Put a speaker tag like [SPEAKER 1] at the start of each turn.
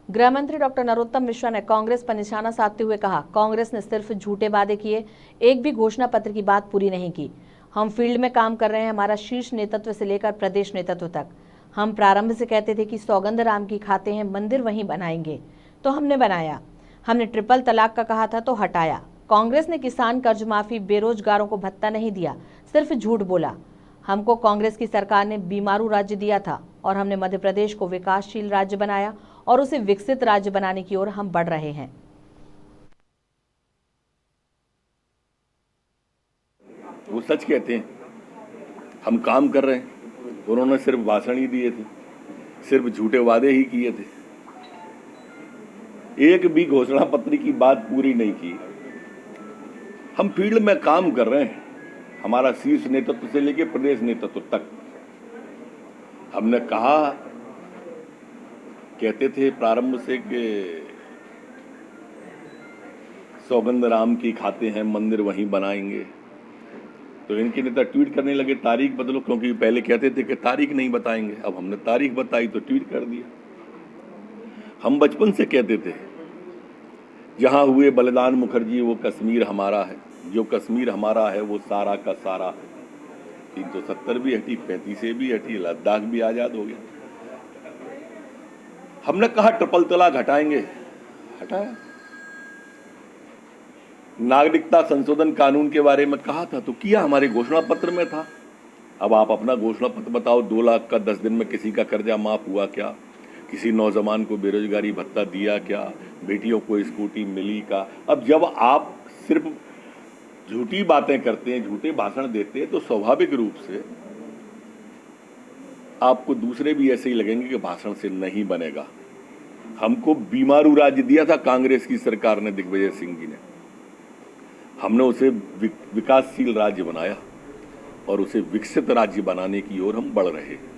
[SPEAKER 1] गृह मंत्री डॉक्टर नरोत्तम मिश्रा ने कांग्रेस पर निशाना साधते हुए कहा, कांग्रेस ने सिर्फ झूठे वादे किए, एक भी घोषणा पत्र की बात पूरी नहीं की। हम फील्ड में काम कर रहे हैं, हमारा शीर्ष नेतृत्व से लेकर प्रदेश नेतृत्व तक। हम प्रारंभ से कहते थे कि सौगंध राम की खाते हैं, मंदिर वहीं बनाएंगे, तो हमने बनाया। हमने ट्रिपल तलाक का कहा था तो हटाया। कांग्रेस ने किसान कर्ज माफी, बेरोजगारों को भत्ता नहीं दिया, सिर्फ झूठ बोला। हमको कांग्रेस की सरकार ने बीमारू राज्य दिया था और हमने मध्य प्रदेश को विकासशील राज्य बनाया और उसे विकसित राज्य बनाने की ओर हम बढ़ रहे हैं।
[SPEAKER 2] वो सच कहते हैं, हम काम कर रहे हैं। उन्होंने सिर्फ भाषण ही दिए थे, सिर्फ झूठे वादे ही किए थे, एक भी घोषणा पत्र की बात पूरी नहीं की। हम फील्ड में काम कर रहे हैं, हमारा शीर्ष नेतृत्व से लेकर प्रदेश नेतृत्व तक। हमने कहा, कहते थे प्रारंभ से कि सौगंध राम की खाते हैं, मंदिर वहीं बनाएंगे। तो इनके नेता ट्वीट करने लगे, तारीख बदलो, क्योंकि पहले कहते थे कि तारीख नहीं बताएंगे। अब हमने तारीख बताई तो ट्वीट कर दिया। हम बचपन से कहते थे, जहां हुए बलिदान मुखर्जी वो कश्मीर हमारा है, जो कश्मीर हमारा है वो सारा का सारा है। 370 भी हटी, 35 भी हटी, लद्दाख भी आजाद हो गया। हमने कहा ट्रिपल तलाक हटाएंगे, हटाया। नागरिकता संशोधन कानून के बारे में कहा था तो किया, हमारे घोषणा पत्र में था। अब आप अपना घोषणा पत्र बताओ, 2 लाख का 10 दिन में किसी का कर्जा माफ हुआ क्या? किसी नौजवान को बेरोजगारी भत्ता दिया क्या? बेटियों को स्कूटी मिली का? अब जब आप सिर्फ झूठी बातें करते हैं, झूठे भाषण देते हैं, तो स्वाभाविक रूप से आपको दूसरे भी ऐसे ही लगेंगे कि भाषण से नहीं बनेगा। हमको बीमारू राज्य दिया था कांग्रेस की सरकार ने, दिग्विजय सिंह जी ने। हमने उसे विकासशील राज्य बनाया और उसे विकसित राज्य बनाने की ओर हम बढ़ रहे हैं।